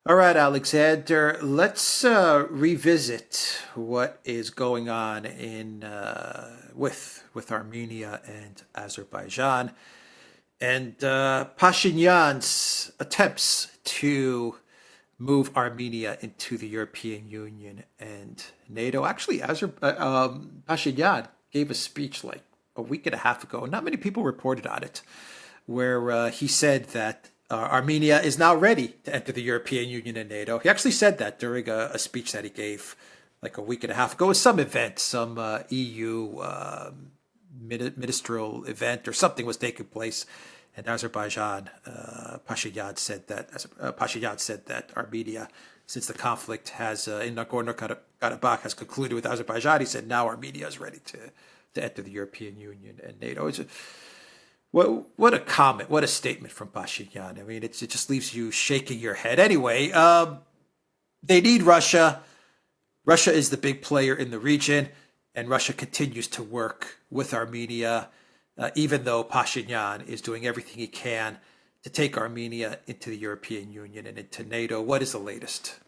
All right, Alexander, let's revisit what is going on in with Armenia and Azerbaijan and Pashinyan's attempts to move Armenia into the European Union and NATO. Actually, Pashinyan gave a speech like a week and a half ago. Not many people reported on it, where he said that Armenia is now ready to enter the European Union and NATO. He actually said that during a speech that he gave like a week and a half ago at some event, some EU ministerial event or something was taking place in Azerbaijan. Pashinyan said that Armenia, since the conflict has in Nagorno-Karabakh has concluded with Azerbaijan, he said now Armenia is ready to enter the European Union and NATO. What a comment, what a statement from Pashinyan. I mean, it just leaves you shaking your head. Anyway, they need Russia. Russia is the big player in the region, and Russia continues to work with Armenia, even though Pashinyan is doing everything he can to take Armenia into the European Union and into NATO. What is the latest?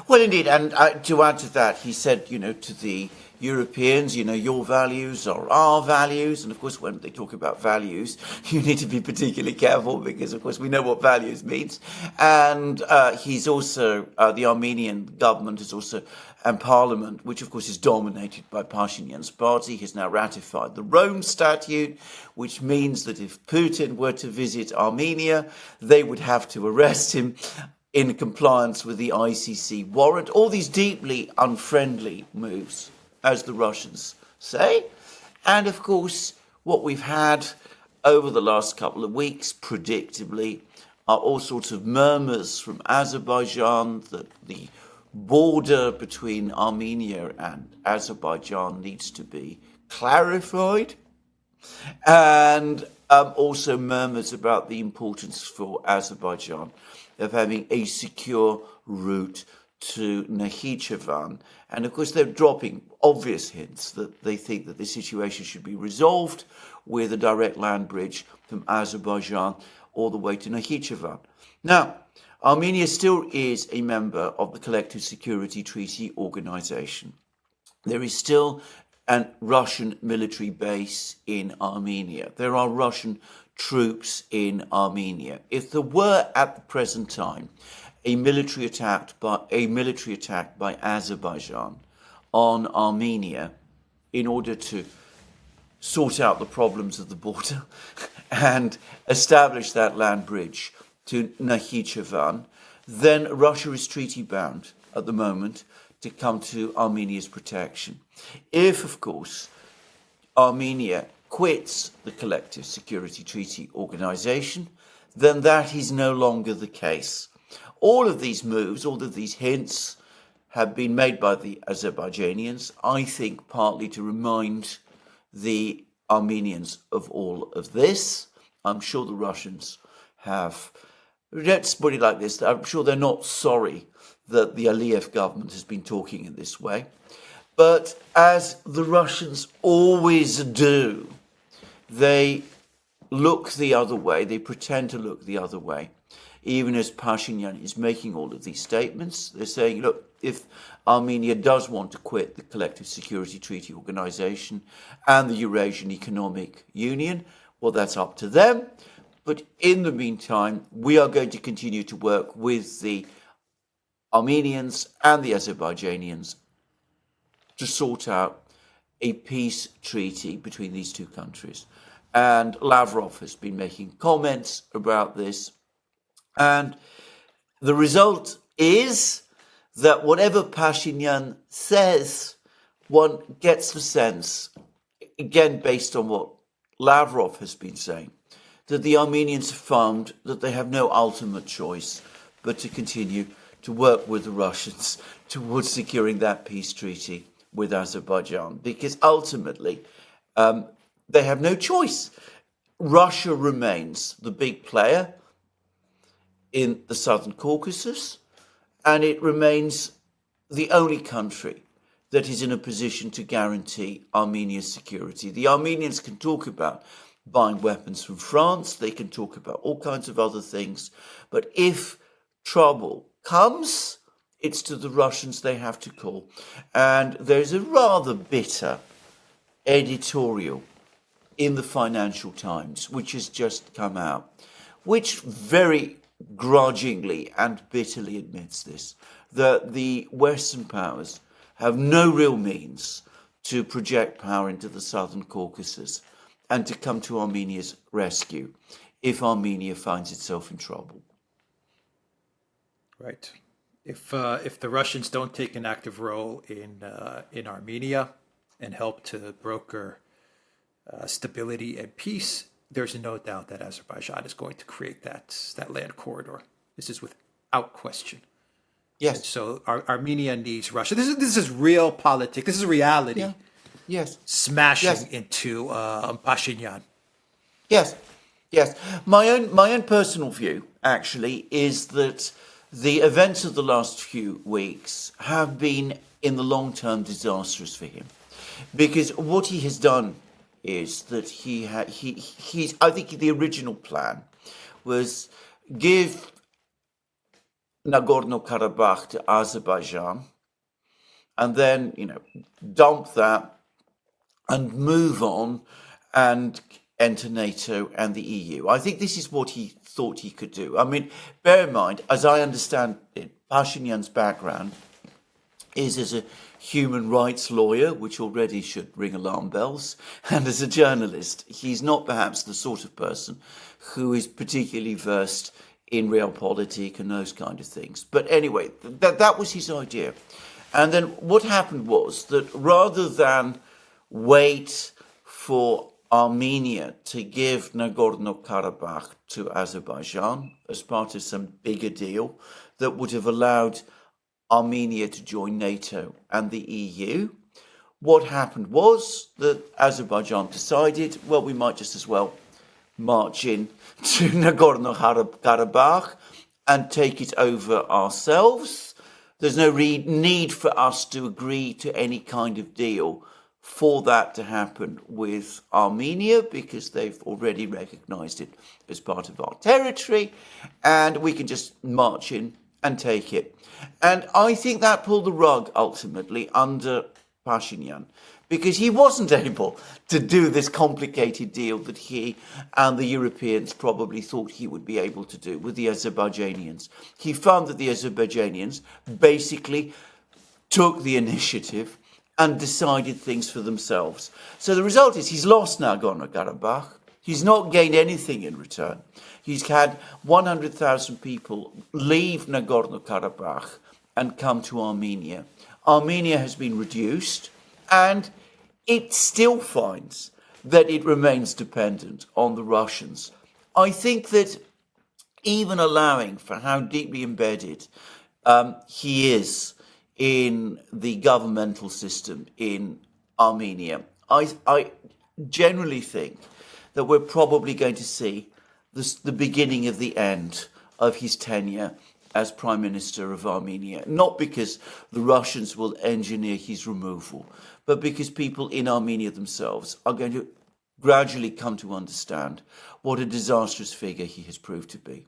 Well, indeed, and to add to that, he said, to the Europeans, your values are our values. And of course, when they talk about values, you need to be particularly careful because, of course, we know what values means. And he's also, the Armenian government is also, and parliament, which of course is dominated by Pashinyan's party, has now ratified the Rome Statute, which means that if Putin were to visit Armenia, they would have to arrest him in compliance with the ICC warrant. All these deeply unfriendly moves, as the Russians say. And of course, what we've had over the last couple of weeks, predictably, are all sorts of murmurs from Azerbaijan that the border between Armenia and Azerbaijan needs to be clarified. And also murmurs about the importance for Azerbaijan of having a secure route to Nakhichevan. And of course, they're dropping obvious hints that they think that the situation should be resolved with a direct land bridge from Azerbaijan all the way to Nakhichevan. Now, Armenia still is a member of the Collective Security Treaty Organization. There is still a Russian military base in Armenia. There are Russian troops in Armenia. If there were at the present time a military attack by Azerbaijan on Armenia in order to sort out the problems of the border and establish that land bridge to Nakhichevan, then Russia is treaty bound at the moment to come to Armenia's protection. If, of course, Armenia quits the Collective Security Treaty Organization, then that is no longer the case. All of these moves, all of these hints have been made by the Azerbaijanians, I think partly to remind the Armenians of all of this. I'm sure the Russians have, let's put it like this, I'm sure they're not sorry that the Aliyev government has been talking in this way. But as the Russians always do, they look the other way, they pretend to look the other way. Even as Pashinyan is making all of these statements, they're saying, look, if Armenia does want to quit the Collective Security Treaty Organization and the Eurasian Economic Union, well, that's up to them. But in the meantime, we are going to continue to work with the Armenians and the Azerbaijanians to sort out a peace treaty between these two countries. And Lavrov has been making comments about this. And the result is that whatever Pashinyan says, one gets the sense, again based on what Lavrov has been saying, that the Armenians have found that they have no ultimate choice but to continue to work with the Russians towards securing that peace treaty with Azerbaijan, because ultimately they have no choice. Russia remains the big player in the Southern Caucasus, and it remains the only country that is in a position to guarantee Armenia's security. The Armenians can talk about buying weapons from France, they can talk about all kinds of other things, but if trouble comes, it's to the Russians they have to call. And there's a rather bitter editorial in the Financial Times, which has just come out, which very grudgingly and bitterly admits this, that the Western powers have no real means to project power into the Southern Caucasus and to come to Armenia's rescue if Armenia finds itself in trouble. Right. If the Russians don't take an active role in Armenia and help to broker stability and peace, there's no doubt that Azerbaijan is going to create that land corridor. This is without question. Yes. And so Armenia needs Russia. This is real politics. This is reality. Yeah. Yes. Smashing Yes. into Pashinyan. Yes. Yes. My own personal view, actually, is that the events of the last few weeks have been, in the long term, disastrous for him, because what he has done is that he's. I think the original plan was give Nagorno-Karabakh to Azerbaijan, and then dump that and move on and enter NATO and the EU. I think this is what he thought he could do. I mean, bear in mind, as I understand it, Pashinyan's background is as a human rights lawyer, which already should ring alarm bells, and as a journalist. He's not perhaps the sort of person who is particularly versed in realpolitik and those kind of things. But anyway, that was his idea. And then what happened was that rather than wait for Armenia to give Nagorno-Karabakh to Azerbaijan as part of some bigger deal that would have allowed Armenia to join NATO and the EU, what happened was that Azerbaijan decided, well, we might just as well march in to Nagorno-Karabakh and take it over ourselves. There's no need for us to agree to any kind of deal for that to happen with Armenia, because they've already recognized it as part of our territory, and we can just march in and take it. And I think that pulled the rug ultimately under Pashinyan, because he wasn't able to do this complicated deal that he and the Europeans probably thought he would be able to do with the Azerbaijanians. He found that the Azerbaijanians basically took the initiative and decided things for themselves. So the result is he's lost Nagorno-Karabakh. He's not gained anything in return. He's had 100,000 people leave Nagorno-Karabakh and come to Armenia. Armenia has been reduced, and it still finds that it remains dependent on the Russians. I think that even allowing for how deeply embedded he is in the governmental system in Armenia, I generally think that we're probably going to see the beginning of the end of his tenure as Prime Minister of Armenia. Not because the Russians will engineer his removal, but because people in Armenia themselves are going to gradually come to understand what a disastrous figure he has proved to be.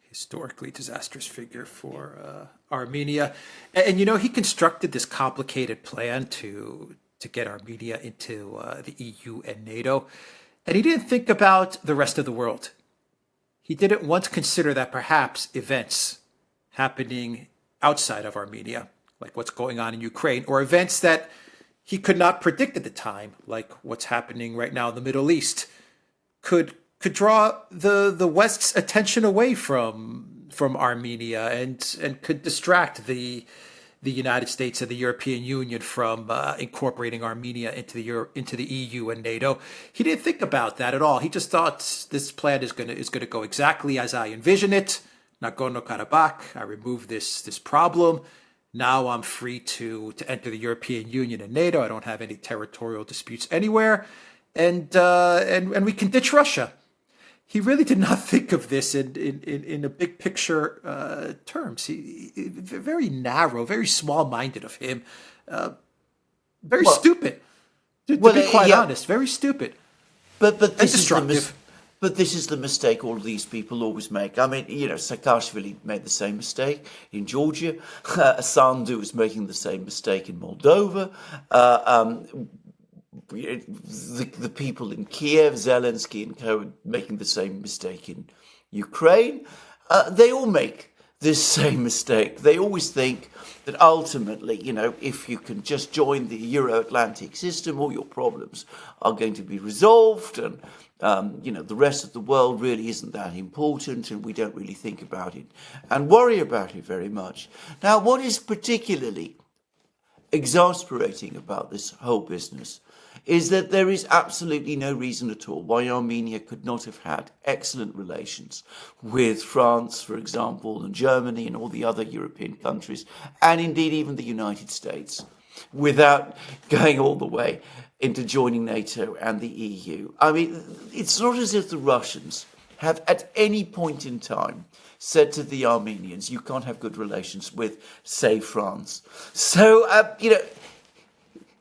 Historically disastrous figure for Armenia. And he constructed this complicated plan to get Armenia into the EU and NATO. And he didn't think about the rest of the world. He didn't once consider that perhaps events happening outside of Armenia, like what's going on in Ukraine, or events that he could not predict at the time, like what's happening right now in the Middle East, could draw the West's attention away from Armenia and could distract the United States and the European Union from incorporating Armenia into the EU and NATO. He didn't think about that at all. He just thought this plan is gonna go exactly as I envision it. Nagorno-Karabakh, I remove this problem. Now I'm free to enter the European Union and NATO. I don't have any territorial disputes anywhere, and we can ditch Russia. He really did not think of this in a big picture terms. He very narrow, very small-minded of him, stupid. To be quite honest, very stupid. But this destructive. But this is the mistake all of these people always make. I mean, Saakashvili made the same mistake in Georgia. Sandu is making the same mistake in Moldova. The people in Kiev, Zelensky and co, are making the same mistake in Ukraine. They all make this same mistake. They always think that ultimately, if you can just join the Euro-Atlantic system, all your problems are going to be resolved, and the rest of the world really isn't that important, and we don't really think about it and worry about it very much. Now, what is particularly exasperating about this whole business is that there is absolutely no reason at all why Armenia could not have had excellent relations with France, for example, and Germany and all the other European countries, and indeed even the United States, without going all the way into joining NATO and the EU. I mean, it's not as if the Russians have at any point in time said to the Armenians, you can't have good relations with, say, France. So,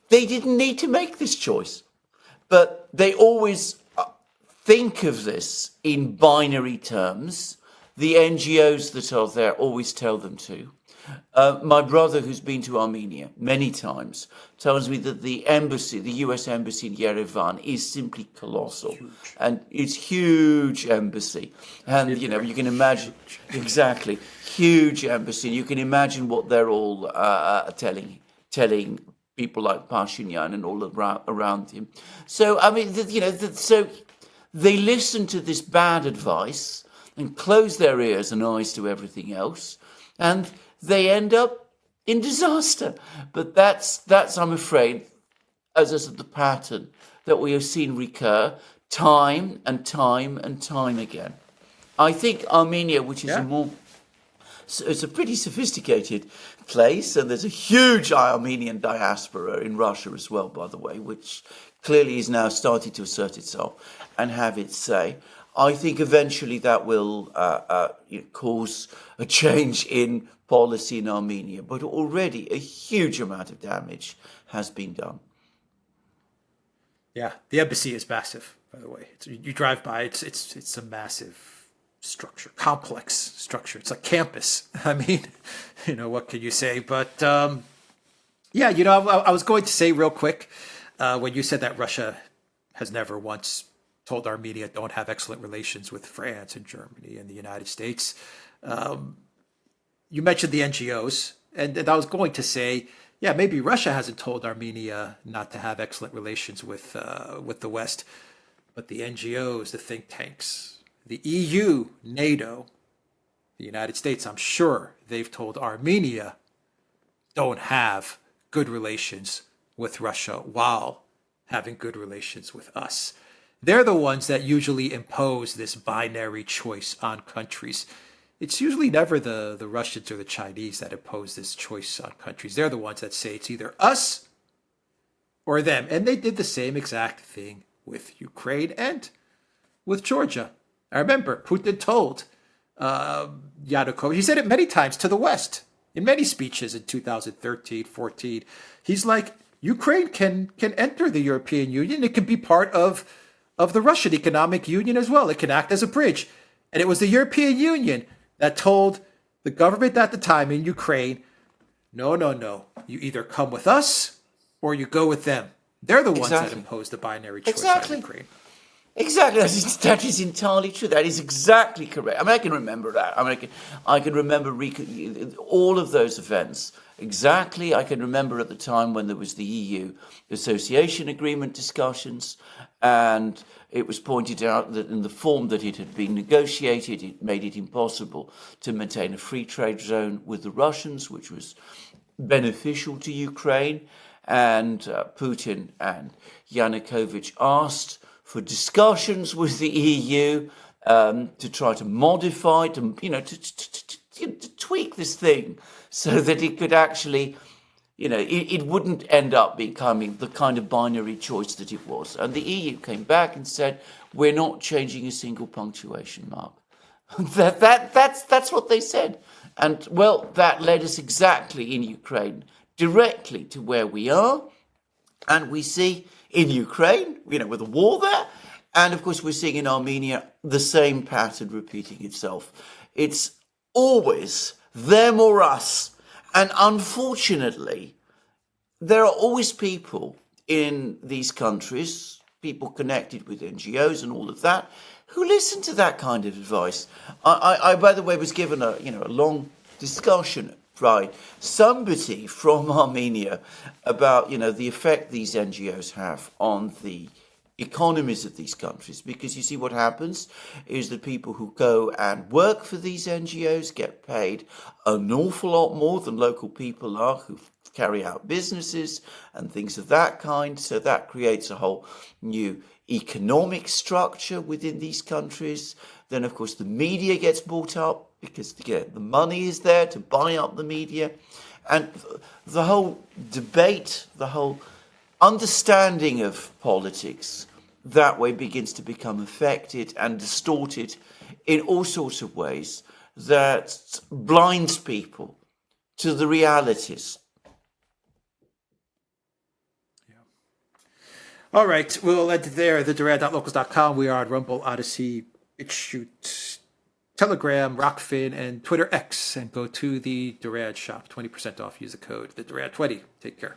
they didn't need to make this choice, but they always think of this in binary terms. The NGOs that are there always tell them to. My brother, who's been to Armenia many times, tells me that the embassy, the US embassy in Yerevan, is simply colossal. Huge. And it's huge embassy. And, you can imagine, exactly, huge embassy. You can imagine what they're all telling people like Pashinyan and all around him. So, I mean, so they listen to this bad advice and close their ears and eyes to everything else, and they end up in disaster. But that's I'm afraid, as I said, the pattern that we have seen recur time and time and time again. I think Armenia, which is it's a pretty sophisticated place, and there's a huge Armenian diaspora in Russia as well, by the way, which clearly is now starting to assert itself and have its say. I think eventually that will cause a change in policy in Armenia, but already a huge amount of damage has been done. Yeah, the embassy is massive, by the way. You drive by, it's a massive structure, complex structure. It's a campus. I mean, what can you say? But I was going to say real quick, when you said that Russia has never once told Armenia don't have excellent relations with France and Germany and the United States. You mentioned the NGOs, and I was going to say, maybe Russia hasn't told Armenia not to have excellent relations with the West, but the NGOs, the think tanks, the EU, NATO, the United States, I'm sure they've told Armenia don't have good relations with Russia while having good relations with us. They're the ones that usually impose this binary choice on countries. It's usually never the Russians or the Chinese that impose this choice on countries. They're the ones that say it's either us or them. And they did the same exact thing with Ukraine and with Georgia. I remember Putin told Yanukovych, he said it many times to the West, in many speeches in 2013, 14. He's like, Ukraine can enter the European Union. It can be part of the Russian economic union as well. It can act as a bridge. And it was the European Union that told the government at the time in Ukraine, no. You either come with us or you go with them. They're the ones that impose the binary choice on Ukraine. Exactly. That is entirely true. That is exactly correct. I mean, I can remember that. I can remember all of those events. Exactly. I can remember at the time when there was the EU association agreement discussions, and it was pointed out that in the form that it had been negotiated, it made it impossible to maintain a free trade zone with the Russians, which was beneficial to Ukraine. And Putin and Yanukovych asked for discussions with the EU to try to modify, to tweak this thing so that it could actually, it wouldn't end up becoming the kind of binary choice that it was. And the EU came back and said, we're not changing a single punctuation mark. That's what they said. And, well, that led us exactly in Ukraine directly to where we are. And we see in Ukraine, with a war there, And of course, we're seeing in Armenia the same pattern repeating itself. It's always them or us. And unfortunately, there are always people in these countries, people connected with NGOs and all of that, who listen to that kind of advice. I by the way, was given a long discussion by somebody from Armenia about the effect these NGOs have on the economies of these countries, because you see what happens is that people who go and work for these NGOs get paid an awful lot more than local people are who carry out businesses and things of that kind. So that creates a whole new economic structure within these countries. Then of course the media gets bought up because the money is there to buy up the media, and the whole debate, the whole understanding of politics that way begins to become affected and distorted in all sorts of ways that blinds people to the realities. All right, we'll end there. TheDuran.locals.com. We are on Rumble, Odyssey, BitChute, Telegram, Rockfin, and Twitter X. And go to the Duran shop. 20% off. Use the code TheDuran20. Take care.